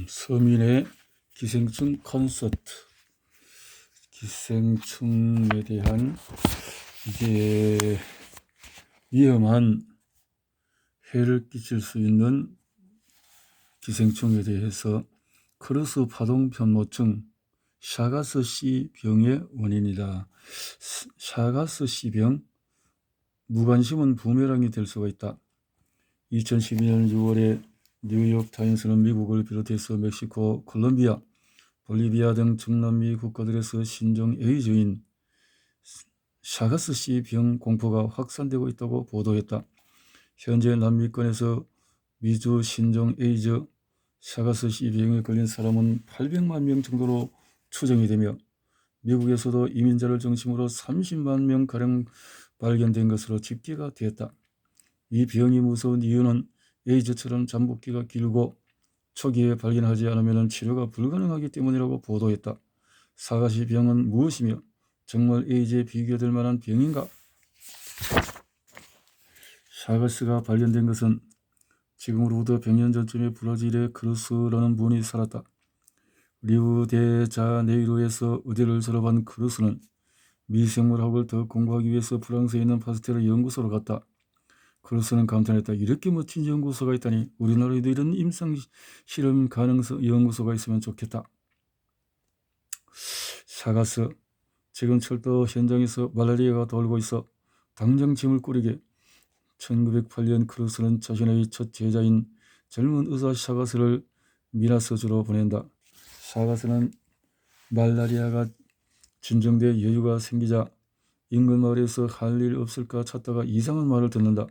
서민의 기생충 콘서트. 기생충에 대한 이제 위험한 해를 끼칠 수 있는 기생충에 대해서 크루스 파동 편모증 샤가스씨 병의 원인이다. 샤가스씨 병, 무관심은 부메랑이 될 수가 있다. 2012년 6월에 뉴욕 타임스는 미국을 비롯해서 멕시코, 콜롬비아, 볼리비아 등 중남미 국가들에서 신종 에이즈인 샤가스씨 병 공포가 확산되고 있다고 보도했다. 현재 남미권에서 미주 신종 에이즈 샤가스씨 병에 걸린 사람은 800만 명 정도로 추정이 되며 미국에서도 이민자를 중심으로 30만 명가량 발견된 것으로 집계가 되었다. 이 병이 무서운 이유는 에이즈처럼 잠복기가 길고 초기에 발견하지 않으면 치료가 불가능하기 때문이라고 보도했다. 샤가스씨 병은 무엇이며 정말 에이즈에 비교될 만한 병인가? 샤가스가 발견된 것은 지금으로부터 100년 전쯤에 브라질의 크루스라는 분이 살았다. 리우데자네이루에서 의대를 졸업한 크루스는 미생물학을 더 공부하기 위해서 프랑스에 있는 파스테르 연구소로 갔다. 크루스는 감탄했다. 이렇게 멋진 연구소가 있다니 우리나라에도 이런 임상실험 가능성 연구소가 있으면 좋겠다. 샤가스, 지금 철도 현장에서 말라리아가 돌고 있어 당장 짐을 꾸리게. 1908년 크루스는 자신의 첫 제자인 젊은 의사 샤가스를 미나스주로 보낸다. 샤가스는 말라리아가 진정돼 여유가 생기자 인근 마을에서 할 일 없을까 찾다가 이상한 말을 듣는다.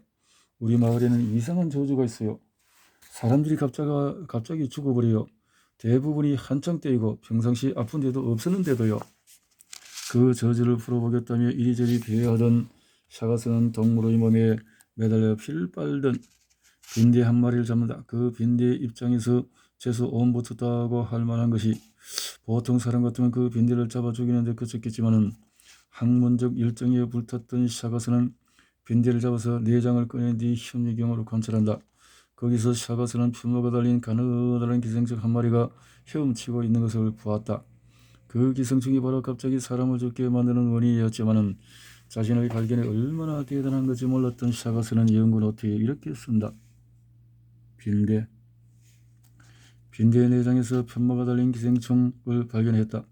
우리 마을에는 이상한 저주가 있어요. 사람들이 갑자기 죽어버려요. 대부분이 한창 때이고 평상시 아픈 데도 없었는데도요. 그 저주를 풀어보겠다며 이리저리 배회하던 샤가스는 동물의 몸에 매달려 피를 빨던 빈대 한 마리를 잡는다. 그 빈대의 입장에서 재수 온붙었다고 할 만한 것이 보통 사람 같으면 그 빈대를 잡아 죽이는 데 그쳤겠지만은 학문적 열정에 불탔던 샤가스는 빈대를 잡아서 내장을 꺼낸 뒤 현미경으로 관찰한다. 거기서 샤가스는 표모가 달린 가느다란 기생충 한 마리가 헤엄치고 있는 것을 보았다. 그 기생충이 바로 갑자기 사람을 죽게 만드는 원인이었지만은 자신의 발견이 얼마나 대단한 건지 몰랐던 샤가스는 연구 노트에 이렇게 쓴다. 빈대. 빈대의 내장에서 편모가 달린 기생충을 발견했다.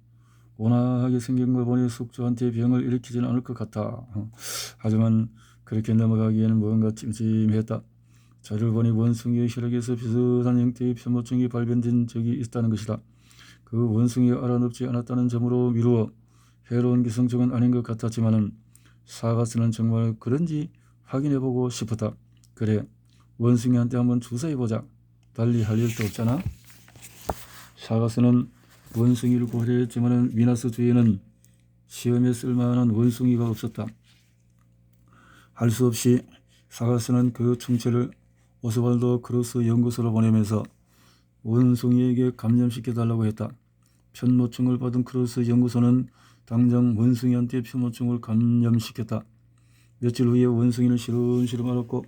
온화하게 생긴 걸 보니 숙주한테 병을 일으키지는 않을 것 같아. 하지만 그렇게 넘어가기에는 뭔가 찜찜했다. 자료를 보니 원숭이의 혈액에서 비슷한 형태의 편모증이 발견된 적이 있다는 것이다. 그 원숭이가 알아놓지 않았다는 점으로 미루어 해로운 기생충은 아닌 것 같았지만은 샤가스는 정말 그런지 확인해보고 싶었다. 그래, 원숭이한테 한번 주사해보자. 달리 할 일도 없잖아. 샤가스는 원숭이를 고려했지만 미나스 주에는 시험에 쓸만한 원숭이가 없었다. 할 수 없이 샤가스는 그 충체를 오스발도 크루스 연구소로 보내면서 원숭이에게 감염시켜달라고 했다. 편모증을 받은 크루스 연구소는 당장 원숭이한테 편모증을 감염시켰다. 며칠 후에 원숭이는 시름시름 앓았고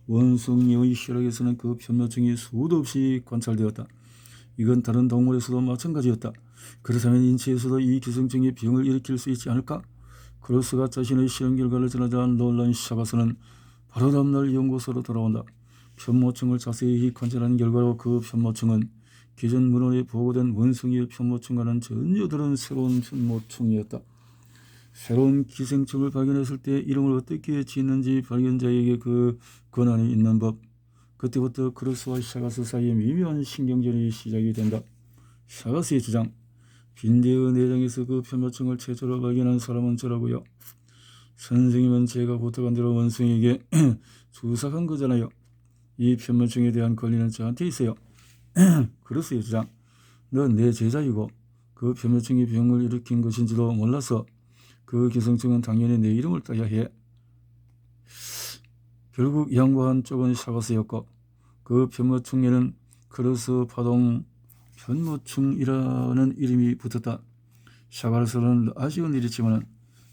원숭이의 혈액에서는 그 편모증이 수도 없이 관찰되었다. 이건 다른 동물에서도 마찬가지였다. 그렇다면 인체에서도 이 기생충이 병을 일으킬 수 있지 않을까? 크루스가 자신의 실험 결과를 전하자 놀란 샤가스는 바로 다음날 연구소로 돌아온다. 편모증을 자세히 관찰한 결과로 그 편모증은 기존 문헌에 보고된 원숭이의 편모증과는 전혀 다른 새로운 편모증이었다. 새로운 기생충을 발견했을 때 이름을 어떻게 짓는지 발견자에게 그 권한이 있는 법. 그때부터 크루스와 샤가스 사이에 미묘한 신경전이 시작이 된다. 샤가스의 주장. 빈대의 내장에서 그 편모증을 최초로 발견한 사람은 저라고요. 선생님은 제가 부탁한 대로 원숭이에게 주사한 거잖아요. 이 편모증에 대한 권리는 저한테 있어요. 크루스의 주장. 넌 내 제자이고 그 편모증이 병을 일으킨 것인지도 몰라서 그 기생충은 당연히 내 이름을 따야 해. 결국 양보한 쪽은 샤가스였고 그 편모충에는 크루스 파동 편모충이라는 이름이 붙었다. 샤가스는 아쉬운 일이지만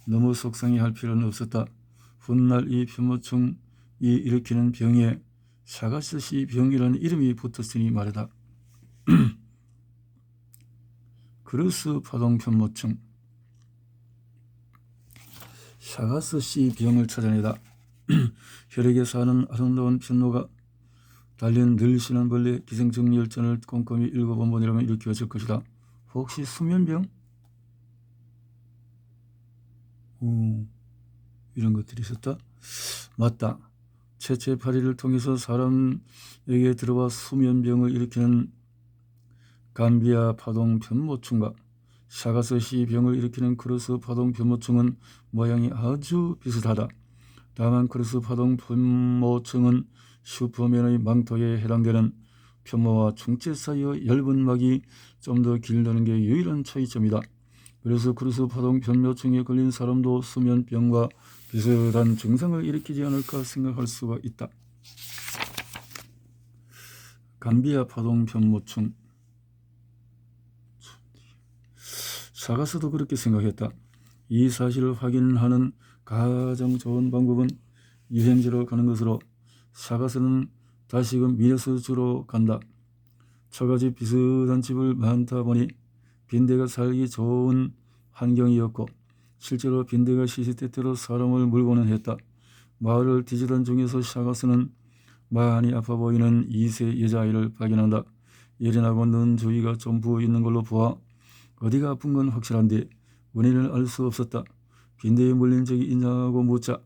너무 속상해할 필요는 없었다. 훗날 이 편모충이 일으키는 병에 샤가스씨 병이라는 이름이 붙었으니 말이다. 크루스 파동 편모증. 샤가스 씨 병을 찾아내다. 혈액에 사는 아름다운 편노가 달린 늘씬한 벌레 기생정리혈전을 꼼꼼히 읽어본 분이라면 이렇게 하실 것이다. 혹시 수면병? 이런 것들이 있었다. 맞다. 채채 파리를 통해서 사람에게 들어와 수면병을 일으키는 감비아 파동 편모충과 샤가스 씨 병을 일으키는 크루스 파동 편모충은 모양이 아주 비슷하다. 다만 크루스 파동 편모충은 슈퍼맨의 망토에 해당되는 편모와 충체 사이의 얇은 막이 좀 더 길다는 게 유일한 차이점이다. 그래서 크루스 파동 편모충에 걸린 사람도 수면병과 비슷한 증상을 일으키지 않을까 생각할 수가 있다. 감비아 파동 편모충. 샤가스도 그렇게 생각했다. 이 사실을 확인하는 가장 좋은 방법은 여행지로 가는 것으로 샤가스는 다시금 미네소주로 간다. 처가집 비슷한 집을 많다 보니 빈대가 살기 좋은 환경이었고 실제로 빈대가 시시때때로 사람을 물고는 했다. 마을을 뒤지던 중에서 샤가스는 많이 아파 보이는 2세 여자아이를 발견한다. 열이 나고 눈 주위가 좀 부어있는 걸로 보아 어디가 아픈 건 확실한데 원인을 알 수 없었다. 빈대에 물린 적이 있냐고 묻자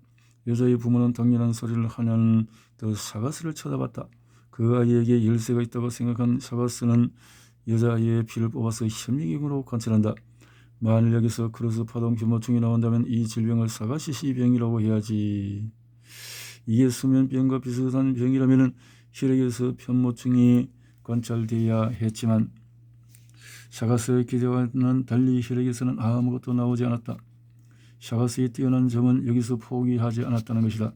여자의 부모는 당연한 소리를 하냐는 듯 샤가스를 쳐다봤다. 그 아이에게 열쇠가 있다고 생각한 샤가스는 여자아이의 피를 뽑아서 현미경으로 관찰한다. 만일 여기서 크루스 파동 편모충이 나온다면 이 질병을 사가시시 병이라고 해야지. 이게 수면병과 비슷한 병이라면 혈액에서 편모충이 관찰되어야 했지만 샤가스의 기대와는 달리 혈액에서는 아무것도 나오지 않았다. 샤가스의 뛰어난 점은 여기서 포기하지 않았다는 것이다.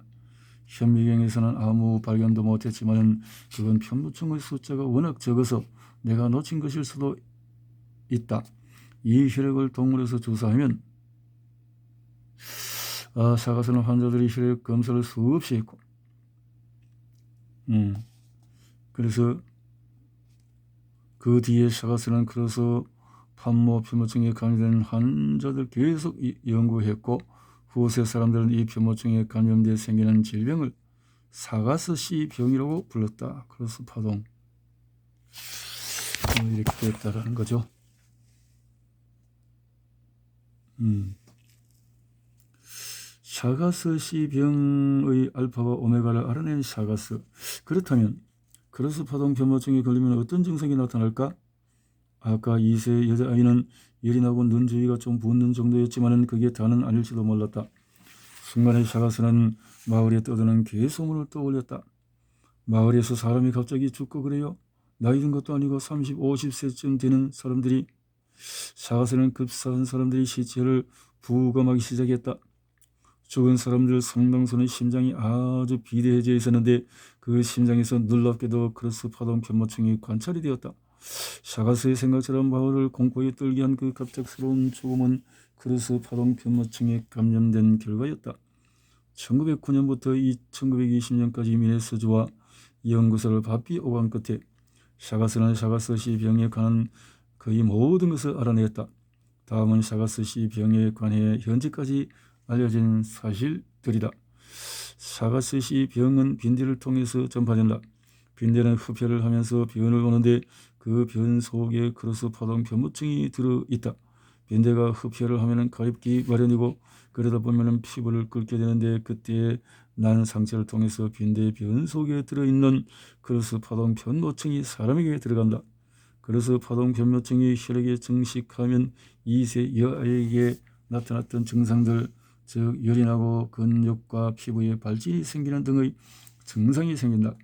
현미경에서는 아무 발견도 못했지만 그건 편모충의 숫자가 워낙 적어서 내가 놓친 것일 수도 있다. 이 혈액을 동물에서 조사하면 샤가스는 환자들이 혈액 검사를 수없이 했고 그래서 그 뒤에 샤가스는 그래서 판모 편모증에 감염된 환자들 계속 연구했고 후세 사람들은 이 편모증에 감염돼 생기는 질병을 사가스씨 병이라고 불렀다. 크루스 파동. 이렇게 됐다라는 거죠. 샤가스씨 병의 알파와 오메가를 알아낸 샤가스. 그렇다면 크루스 파동 편모증에 걸리면 어떤 증상이 나타날까? 아까 2세 여자아이는 열이 나고 눈 주위가 좀 붓는 정도였지만 그게 다는 아닐지도 몰랐다. 순간에 샤가스는 마을에 떠드는 개소문을 떠올렸다. 마을에서 사람이 갑자기 죽고 그래요? 나이 든 것도 아니고 30, 50세쯤 되는 사람들이. 샤가스는 급사한 사람들이 시체를 부검하기 시작했다. 죽은 사람들 상당수는 심장이 아주 비대해져 있었는데 그 심장에서 놀랍게도 크루스 파동 편모충이 관찰이 되었다. 샤가스의 생각처럼 마을을 공포에 떨게 한 그 갑작스러운 죽음은 크루스 파동 편모충에 감염된 결과였다. 1909년부터 1920년까지 미네소주와 연구소를 바삐 오간 끝에 샤가스는 샤가스씨 병에 관한 거의 모든 것을 알아냈다. 다음은 샤가스씨 병에 관해 현재까지 알려진 사실들이다. 샤가스씨 병은 빈대를 통해서 전파된다. 빈대는 흡혈을 하면서 변을 오는데 그 변 속에 크루스 파동 편모충이 들어있다. 빈대가 흡혈을 하면 가입기 마련이고 그러다 보면 피부를 끓게 되는데 그때 난 상처를 통해서 빈대 변 속에 들어있는 크루스 파동 편모충이 사람에게 들어간다. 그래서 파동 편모충이 혈액에 증식하면 2세 여아에게 나타났던 증상들, 즉 열이 나고 근육과 피부에 발진이 생기는 등의 증상이 생긴다.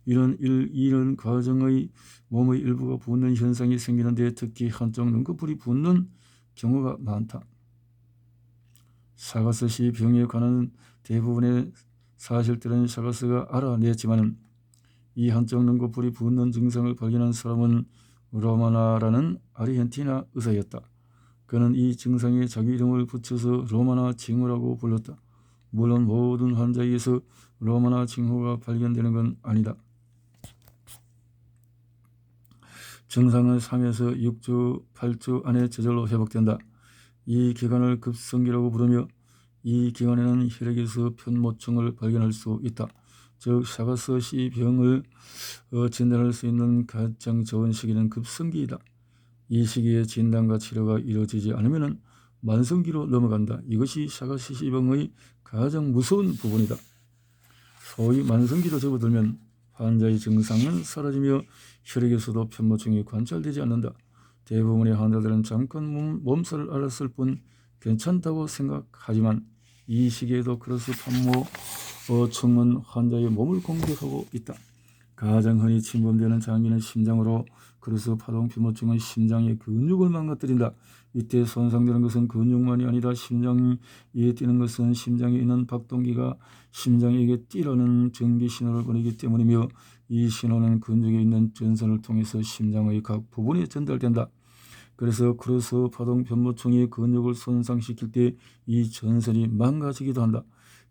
이런 과정의 몸의 일부가 붓는 현상이 생기는데 특히 한쪽 눈꺼풀이 붓는 경우가 많다. 샤가스씨 병에 관한 대부분의 사실들은 샤가스가 알아냈지만 이 한쪽 눈꺼풀이 붓는 증상을 발견한 사람은 로마나라는 아르헨티나 의사였다. 그는 이 증상에 자기 이름을 붙여서 로마나 징후라고 불렀다. 물론 모든 환자에게서 로마나 징후가 발견되는 건 아니다. 증상은 3에서 6주, 8주 안에 저절로 회복된다. 이 기간을 급성기라고 부르며 이 기간에는 혈액에서 편모충을 발견할 수 있다. 즉 샤가스시 병을 진단할 수 있는 가장 좋은 시기는 급성기이다. 이 시기에 진단과 치료가 이루어지지 않으면 만성기로 넘어간다. 이것이 샤가시시 병의 가장 무서운 부분이다. 소위 만성기로 접어들면 환자의 증상은 사라지며 혈액에서도 편모충이 관찰되지 않는다. 대부분의 환자들은 잠깐 몸살을 앓았을 뿐 괜찮다고 생각하지만 이 시기에도 크로스 편모충은 환자의 몸을 공격하고 있다. 가장 흔히 침범되는 장기는 심장으로 크로스 파동 편모충은 심장의 근육을 망가뜨린다. 이때 손상되는 것은 근육만이 아니다. 심장이 뛰는 것은 심장에 있는 박동기가 심장에게 뛰라는 전기 신호를 보내기 때문이며 이 신호는 근육에 있는 전선을 통해서 심장의 각 부분에 전달된다. 그래서 크로스 파동 편모충이 근육을 손상시킬 때 이 전선이 망가지기도 한다.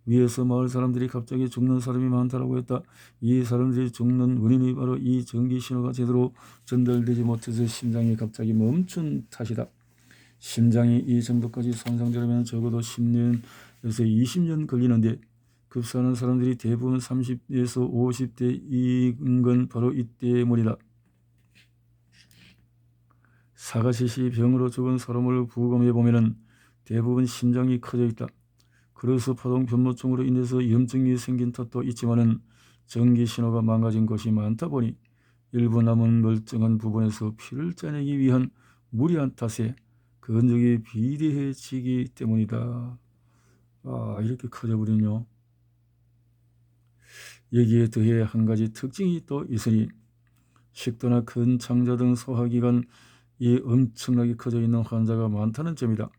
위에서 마을 사람들이 갑자기 죽는 사람이 많다고 했다. 이 사람들이 죽는 원인이 바로 이 전기 신호가 제대로 전달되지 못해서 심장이 갑자기 멈춘 탓이다. 심장이 이 정도까지 손상되려면 적어도 10년에서 20년 걸리는데 급사하는 사람들이 대부분 30에서 50대인 건 바로 이 때문이다. 사가시시 병으로 죽은 사람을 부검해 보면은 대부분 심장이 커져 있다. 크로스 파동 편모충으로 인해서 염증이 생긴 탓도 있지만은 전기 신호가 망가진 것이 많다 보니 일부 남은 멀쩡한 부분에서 피를 짜내기 위한 무리한 탓에 근육이 비대해지기 때문이다. 이렇게 커져버리뇨. 여기에 더해 한 가지 특징이 또 있으니 식도나 큰 창자 등 소화기관이 엄청나게 커져 있는 환자가 많다는 점이다.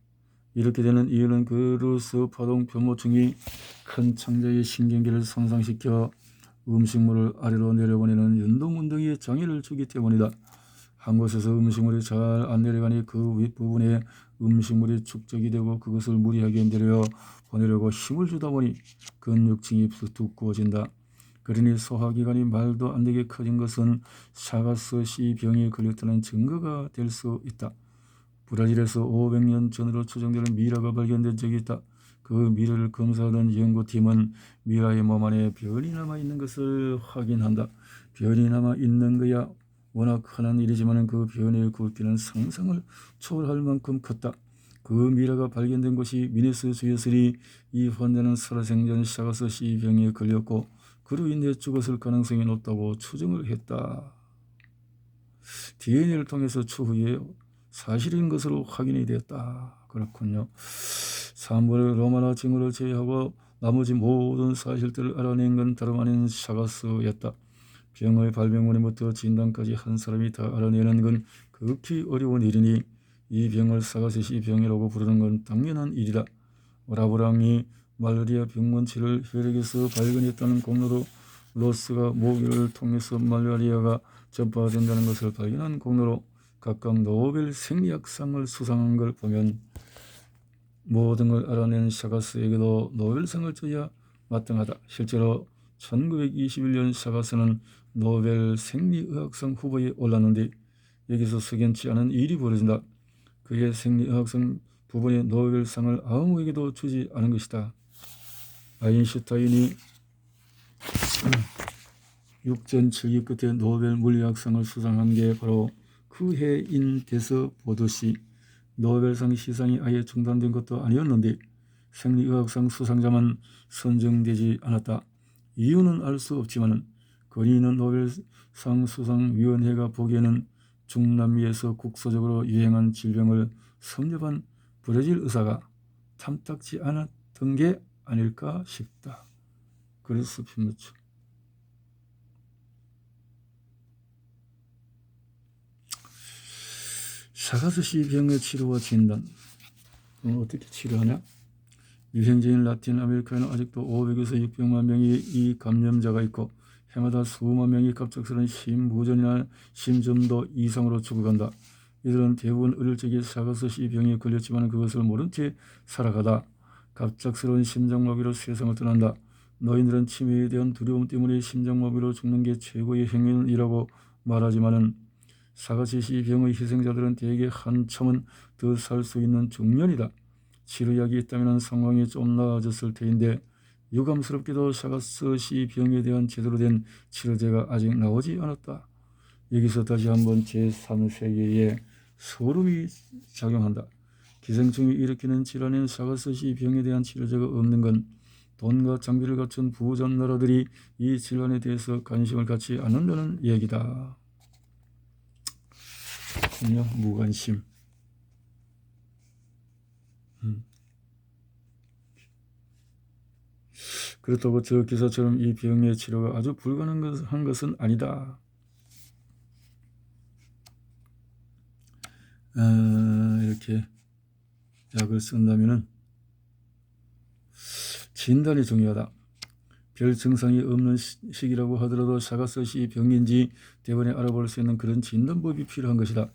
이렇게 되는 이유는 크로스 파동 편모충이 큰 창자의 신경계를 손상시켜 음식물을 아래로 내려보내는 연동운동에 장애를 주기 때문이다. 한 곳에서 음식물이 잘 안 내려가니 그 윗부분에 음식물이 축적이 되고 그것을 무리하게 내려 보내려고 힘을 주다 보니 근육층이 두꺼워진다. 그러니 소화기관이 말도 안 되게 커진 것은 샤가스시 병에 걸렸다는 증거가 될 수 있다. 브라질에서 500년 전으로 추정되는 미라가 발견된 적이 있다. 그 미라를 검사하던 연구팀은 미라의 몸 안에 변이 남아있는 것을 확인한다. 변이 남아있는 거야 워낙 흔한 일이지만 그 변의 굵기는 상상을 초월할 만큼 컸다. 그 미라가 발견된 곳이 미네스 주였으니 이 환자는 살아생전 샤가스시 병에 걸렸고 그로 인해 죽었을 가능성이 높다고 추정을 했다. DNA를 통해서 추후에 사실인 것으로 확인이 되었다. 그렇군요. 사물의 로마나 징후를 제외하고 나머지 모든 사실들을 알아낸 건 다름 아닌 샤가스였다. 병의 발병 원인부터 진단까지 한 사람이 다 알아내는 건 극히 어려운 일이니 이 병을 샤가스시 병이라고 부르는 건 당연한 일이다. 라브랑이 말라리아 병원치를 혈액에서 발견했다는 공로로 로스가 모기를 통해서 말라리아가 전파된다는 것을 발견한 공로로 각각 노벨 생리학상을 수상한 걸 보면 모든 걸 알아낸 샤가스에게도 노벨상을 줘야 마땅하다. 실제로 1921년 샤가스는 노벨 생리의학상 후보에 올랐는데 여기서 석연치 않은 일이 벌어진다. 그의 생리의학상 부분의 노벨상을 아무에게도 주지 않은 것이다. 아인슈타인이 육전 7기 끝에 노벨 물리학상을 수상한 게 바로 그 해인 데서 보듯이 노벨상 시상이 아예 중단된 것도 아니었는데 생리의학상 수상자만 선정되지 않았다. 이유는 알 수 없지만 건의는 노벨상 수상위원회가 보기에는 중남미에서 국소적으로 유행한 질병을 섭렵한 브라질 의사가 탐탁지 않았던 게 아닐까 싶다. 그래서 편모충. 샤가스시 병의 치료와 진단. 어떻게 치료하냐? 유행적인 라틴 아메리카에는 아직도 500에서 600만 명의 이 감염자가 있고 해마다 수만 명이 갑작스러운 심부전이나 심점도 이상으로 죽어간다. 이들은 대부분 어릴 적에 샤가스시 병에 걸렸지만 그것을 모른 채 살아가다 갑작스러운 심장마비로 세상을 떠난다. 노인들은 치매에 대한 두려움 때문에 심장마비로 죽는 게 최고의 행운이라고 말하지만은 사가시시병의 희생자들은 대개 한참은 더 살 수 있는 중년이다. 치료약이 있다면 상황이 좀 나아졌을 테인데 유감스럽게도 사가시시병에 대한 제대로 된 치료제가 아직 나오지 않았다. 여기서 다시 한번 제3세계의 소름이 작용한다. 기생충이 일으키는 질환인 사가시시병에 대한 치료제가 없는 건 돈과 장비를 갖춘 부자 나라들이 이 질환에 대해서 관심을 갖지 않는다는 얘기다. 그렇군요. 무관심. 그렇다고 저 기사처럼 이 병의 치료가 아주 불가능한 것은 아니다. 이렇게 약을 쓴다면은 진단이 중요하다. 별 증상이 없는 시기라고 하더라도 사가시시 병인지 대번에 알아볼 수 있는 그런 진단법이 필요한 것이다.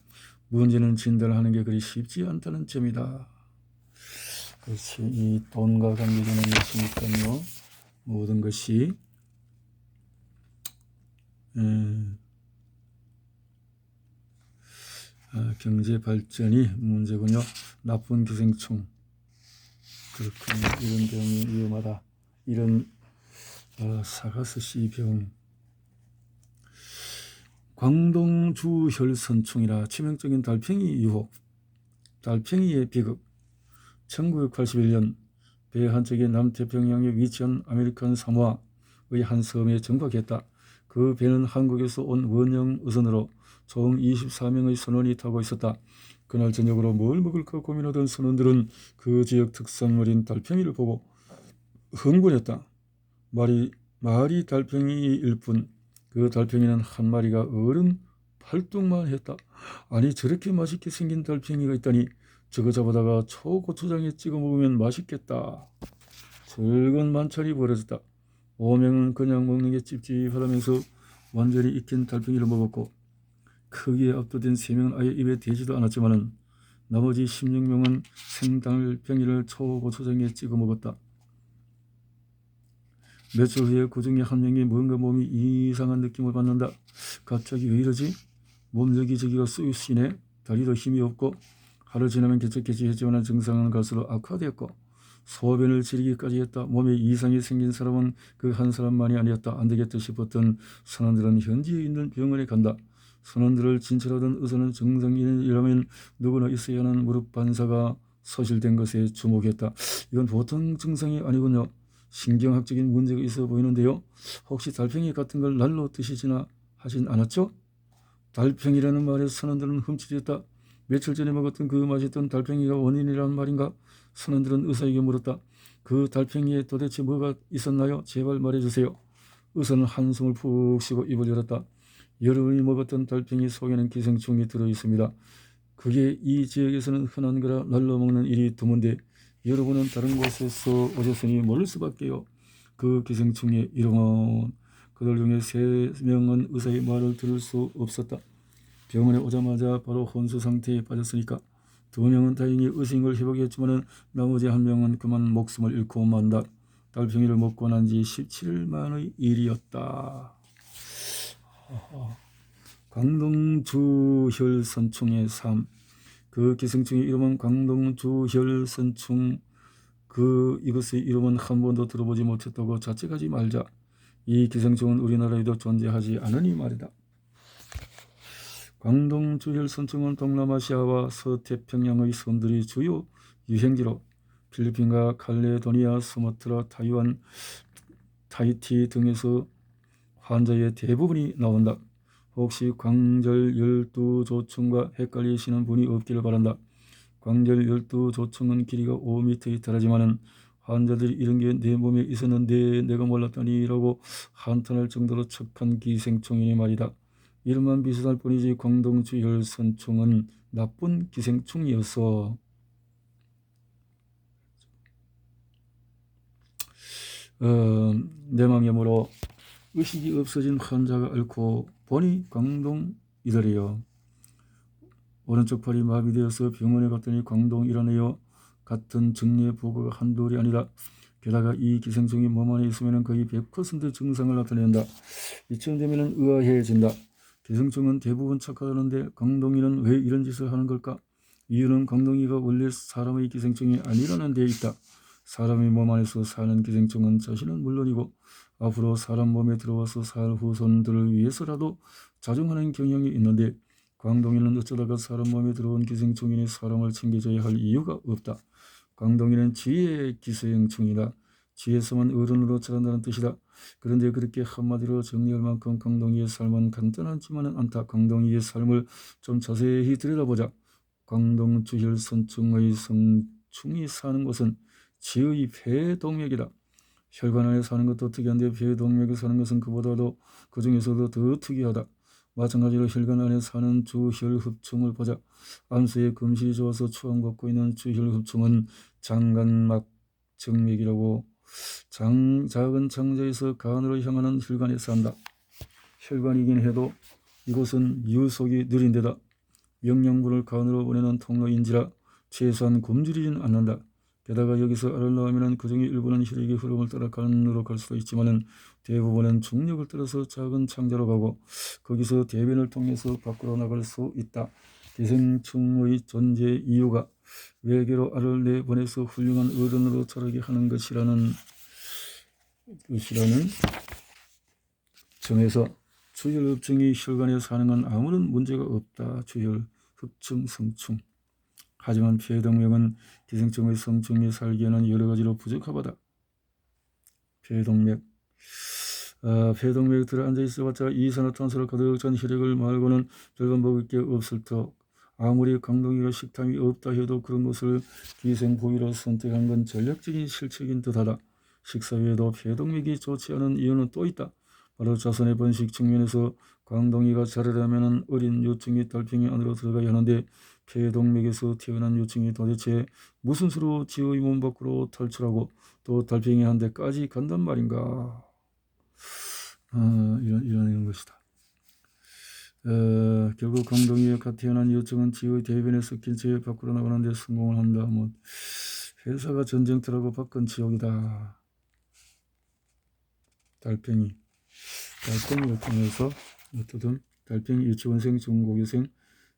문제는 진단을 하는 게 그리 쉽지 않다는 점이다. 그렇지. 이 돈과 관계되는 것이니까요. 모든 것이 경제 발전이 문제군요. 나쁜 기생충. 그렇군요. 이런 병이 위험하다. 이런 사가시시병. 광동주혈선충이라 치명적인 달팽이 유혹. 달팽이의 비극. 1981년 배 한 척이 남태평양에 위치한 아메리칸 사모아의 한 섬에 정박했다. 그 배는 한국에서 온 원형 의선으로 총 24명의 선원이 타고 있었다. 그날 저녁으로 뭘 먹을까 고민하던 선원들은 그 지역 특산물인 달팽이를 보고 흥분했다. 말이 달팽이일 뿐 그 달팽이는 한 마리가 어른 팔뚝만 했다. 아니 저렇게 맛있게 생긴 달팽이가 있다니 저거 잡아다가 초고추장에 찍어 먹으면 맛있겠다. 즐거운 만찬이 벌어졌다. 5명은 그냥 먹는 게 찝찝하다면서 완전히 익힌 달팽이를 먹었고 크기에 압도된 3명은 아예 입에 대지도 않았지만은 나머지 16명은 생달팽이를 초고추장에 찍어 먹었다. 며칠 후에 그 중에 한 명이 뭔가 몸이 이상한 느낌을 받는다. 갑자기 왜 이러지? 몸 여기저기가 쑤시네. 다리도 힘이 없고 하루 지나면 개척개치 했지만 증상은 갈수록 악화되었고 소변을 지르기까지 했다. 몸에 이상이 생긴 사람은 그 한 사람만이 아니었다. 안 되겠다 싶었던 선원들은 현지에 있는 병원에 간다. 선원들을 진찰하던 의사는 정상인이라면 누구나 있어야 하는 무릎 반사가 소실된 것에 주목했다. 이건 보통 증상이 아니군요. 신경학적인 문제가 있어 보이는데요. 혹시 달팽이 같은 걸 날로 드시지나 하진 않았죠? 달팽이라는 말에 선원들은 흠칫했다. 며칠 전에 먹었던 그 맛있던 달팽이가 원인이란 말인가? 선원들은 의사에게 물었다. 그 달팽이에 도대체 뭐가 있었나요? 제발 말해주세요. 의사는 한숨을 푹 쉬고 입을 열었다. 여러분이 먹었던 달팽이 속에는 기생충이 들어있습니다. 그게 이 지역에서는 흔한 거라 날로 먹는 일이 드문데 여러분은 다른 곳에서 오셨으니 모를 수밖에요. 그 기생충의 이름은 그들 중에 3명은 의사의 말을 들을 수 없었다. 병원에 오자마자 바로 혼수 상태에 빠졌으니까 2명은 다행히 의식을 회복했지만 나머지 1명은 그만 목숨을 잃고 만다. 달팽이를 먹고 난 지 17일 만의 일이었다. 광동주혈선충의 삶. 그 기생충의 이름은 광동주혈선충. 이것의 이름은 한 번도 들어보지 못했다고 자책하지 말자. 이 기생충은 우리나라에도 존재하지 않으니 말이다. 광동주혈선충은 동남아시아와 서태평양의 섬들이 주요 유행지로 필리핀과 칼레도니아, 수마트라, 타이완, 타히티 등에서 환자의 대부분이 나온다. 혹시 광절열두조충과 헷갈리시는 분이 없기를 바란다. 광절열두조충은 길이가 5m에 달하지만은 환자들이 이런 게 내 몸에 있었는데 내가 몰랐다니 라고 한탄할 정도로 척한 기생충이니 말이다. 이름만 비슷할 뿐이지 광동주혈선충은 나쁜 기생충이어서 뇌망염으로 의식이 없어진 환자가 앓고 보니 광동이더래요. 오른쪽 팔이 마비되어서 병원에 갔더니 광동이라네요. 같은 정례 보고가 한둘이 아니라 게다가 이 기생충이 몸 안에 있으면 거의 100% 증상을 나타낸다. 이쯤 되면 의아해진다. 기생충은 대부분 착하다는데 강동이는 왜 이런 짓을 하는 걸까? 이유는 강동이가 원래 사람의 기생충이 아니라는 데 있다. 사람의 몸 안에서 사는 기생충은 자신은 물론이고 앞으로 사람 몸에 들어와서 살 후손들을 위해서라도 자중하는 경향이 있는데 강동이는 어쩌다가 사람 몸에 들어온 기생충이니 사람을 챙겨줘야 할 이유가 없다. 강동이는 지혜의 기생충이다. 지혜성은 어른으로 자란다는 뜻이다. 그런데 그렇게 한마디로 정리할 만큼 강동이의 삶은 간단하지만은 않다. 강동이의 삶을 좀 자세히 들여다보자. 강동주혈선충의 성충이 사는 곳은 지의 폐동맥이다. 혈관 안에 사는 것도 특이한데 폐동맥에 사는 것은 그보다도 그 중에서도 더 특이하다. 마찬가지로 혈관 안에 사는 주혈흡충을 보자. 암수에 금실이 좋아서 추앙받고 있는 주혈흡충은 장간막 정맥이라고 작은 창자에서 간으로 향하는 혈관에 산다. 혈관이긴 해도 이곳은 유속이 느린 데다 영양분을 간으로 보내는 통로인지라 최소한 굶주리진 않는다. 게다가 여기서 알을 낳으면 그중에 일부는 혈액의 흐름을 따라 간으로 갈 수도 있지만 대부분은 중력을 따라서 작은 창자로 가고 거기서 대변을 통해서 밖으로 나갈 수 있다. 기생충의 존재 이유가 외계로 알을 내보내서 훌륭한 어른으로 자라게 하는 것이라는 점에서 주혈흡충이 혈관에 사는 건 아무런 문제가 없다. 주혈흡충, 성충. 하지만 폐동맥은 기생충의 성충이 살기에는 여러 가지로 부적합하다. 폐동맥. 폐동맥에 들어 앉아 있어봤자 이산화탄소를 가득 찬 혈액을 말고는 별로 먹을 게 없을 터. 아무리 강동이가 식탐이 없다 해도 그런 것을 기생 부위로 선택한 건 전략적인 실책인 듯하다. 식사 외에도 폐동맥이 좋지 않은 이유는 또 있다. 바로 자손의 번식 측면에서 강동이가 자라려면 어린 요충이 달팽이 안으로 들어가야 하는데 폐동맥에서 태어난 요충이 도대체 무슨 수로 지의 몸 밖으로 탈출하고 또 달팽이 한 대까지 간단 말인가. 이런 것이다. 결국 강동이가 태어난 요충은 지의 대변에 섞인 채 밖으로 나가는 데 성공을 한다. 회사가 전쟁터라고 밖은 지옥이다. 달팽이를 통해서 어떻든 달팽이 유치원생, 중고교생,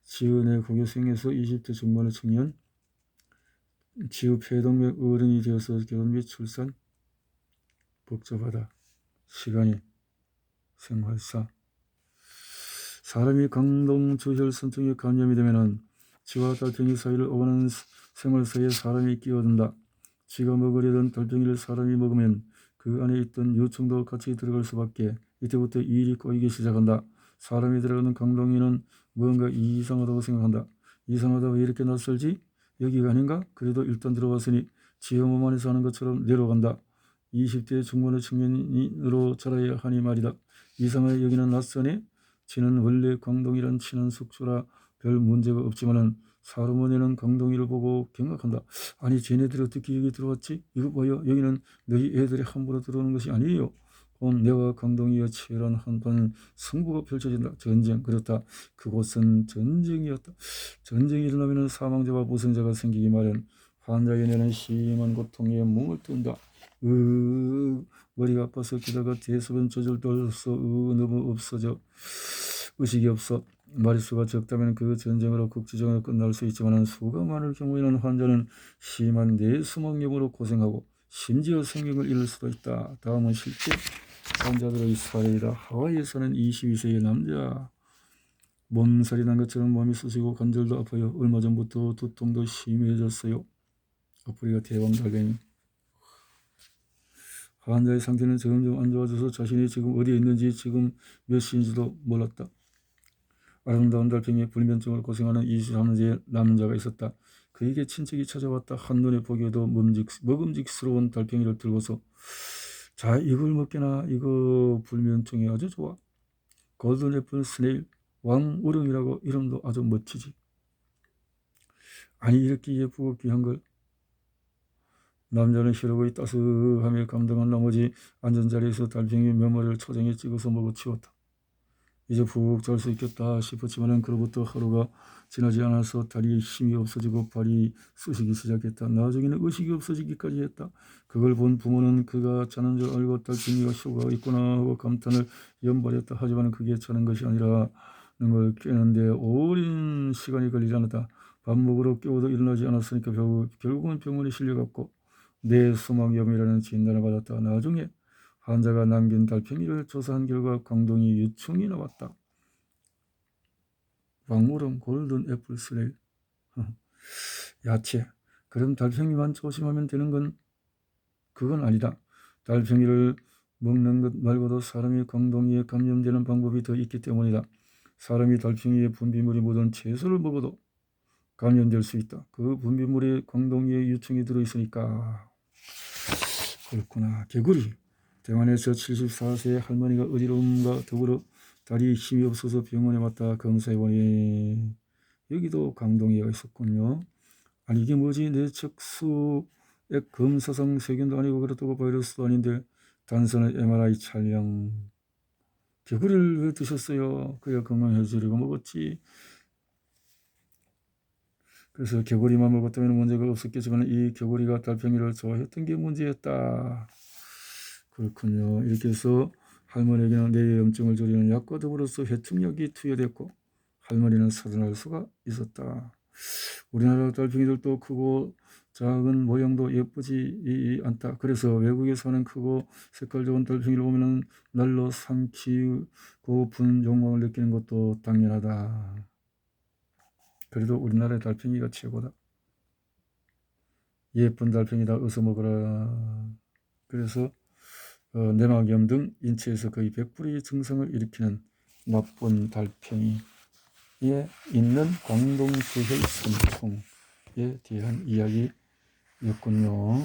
지은의 고교생에서 20대 중반의 청년, 지의 폐동맥 어른이 되어서 결혼 및 출산, 복잡하다. 시간이, 생활사. 사람이 강동주혈선충에 감염이 되면은 지와 달팽이 사이를 오가는 생활사에 사람이 끼어든다. 지가 먹으려던 달팽이를 사람이 먹으면 그 안에 있던 요충도 같이 들어갈 수밖에. 이때부터 일이 꼬이기 시작한다. 사람이 들어가는 강동이는 뭔가 이상하다고 생각한다. 이상하다, 왜 이렇게 낯설지? 여기가 아닌가? 그래도 일단 들어왔으니 지의 몸 안에서 하는 것처럼 내려간다. 20대 중반의 청년으로 자라야 하니 말이다. 이상하게 여기는 낯서네. 지는 원래 강동이란 친한 숙주라 별 문제가 없지만은 사르몬에는 강동이를 보고 경악한다. 아니, 쟤네들이 어떻게 여기 들어왔지? 이거 봐요. 여기는 너희 애들이 함부로 들어오는 것이 아니에요. 곧 내와 강동이와 치열한 한판 승부가 펼쳐진다. 전쟁. 그렇다. 그곳은 전쟁이었다. 전쟁이 일어나면 사망자와 부상자가 생기기 마련. 환자의 뇌는 심한 고통에 멍을 뜬다. 머리가 아파서 게다가 대소변 조절도 없어. 너무 없어져. 의식이 없어. 마리수가 적다면 그 전쟁으로 국지적으로 끝날 수 있지만 수가 많을 경우에는 환자는 심한 뇌수막염으로 고생하고 심지어 생명을 잃을 수도 있다. 다음은 실제 환자들의 사례이다. 하와이에 사는 22세의 남자. 몸살이 난 것처럼 몸이 쑤시고 관절도 아파요. 얼마 전부터 두통도 심해졌어요. 아프리카 대왕달팽이. 환자의 상태는 점점 안 좋아져서 자신이 지금 어디에 있는지, 지금 몇 시인지도 몰랐다. 아름다운 달팽이에 불면증으로 고생하는 23세의 남자가 있었다. 그에게 친척이 찾아왔다. 한눈에 보기에도 먹음직스러운 달팽이를 들고서, 자, 이걸 먹게나. 이거 불면증에 아주 좋아. 골든 애플 스네일, 왕우릉이라고. 이름도 아주 멋지지. 아니, 이렇게 예쁘고 귀한 걸. 남자는 혈액의 따스함에 감동한 나머지 앉은 자리에서 달팽이 몇 마리를 초장에 찍어서 먹어치웠다. 이제 푹 잘 수 있겠다 싶었지만 그로부터 하루가 지나지 않아서 다리에 힘이 없어지고 발이 쑤시기 시작했다. 나중에는 의식이 없어지기까지 했다. 그걸 본 부모는 그가 자는 줄 알고 달팽이가 효과가 있구나 하고 감탄을 연발했다. 하지만 그게 자는 것이 아니라 걸 깨는데 오랜 시간이 걸리지 않았다. 밥 먹으러 깨워도 일어나지 않았으니까 결국은 병원에 실려갔고 뇌수막염이라는 진단을 받았다. 나중에 환자가 남긴 달팽이를 조사한 결과 광동이 유충이 나왔다. 왕우름, 골든 애플 슬레일, 야채. 그럼 달팽이만 조심하면 되는 건 그건 아니다. 달팽이를 먹는 것 말고도 사람이 광동이에 감염되는 방법이 더 있기 때문이다. 사람이 달팽이의 분비물이 묻은 채소를 먹어도 감염될 수 있다. 그 분비물에 광동이의 유충이 들어있으니까. 그렇구나. 개구리. 대만에서 74세의 할머니가 어지러움과 더불어 다리에 힘이 없어서 병원에 왔다 검사해보니 여기도 광동이가 있었군요. 아니 이게 뭐지? 내 척수액 검사상 세균도 아니고 그렇다고 바이러스도 아닌데 단순한 MRI 촬영. 개구리를 왜 드셨어요? 그야 건강해지려고 먹었지. 그래서 개구리만 먹었다면 문제가 없었겠지만 이 개구리가 달팽이를 좋아했던 게 문제였다. 그렇군요. 이렇게 해서 할머니에게는 뇌염증을 줄이는 약과 더불어서 해충약이 투여됐고 할머니는 살아날 수가 있었다. 우리나라 달팽이들도 크고 작은 모양도 예쁘지 않다. 그래서 외국에 사는 크고 색깔 좋은 달팽이를 보면 날로 삼키고 분 욕망을 느끼는 것도 당연하다. 그래도 우리나라의 달팽이가 최고다. 예쁜 달팽이다 어서 먹어라. 그래서 내막염 등 인체에서 거의 100%의 증상을 일으키는 나쁜 달팽이에 있는 광동수혈 선풍에 대한 이야기였군요.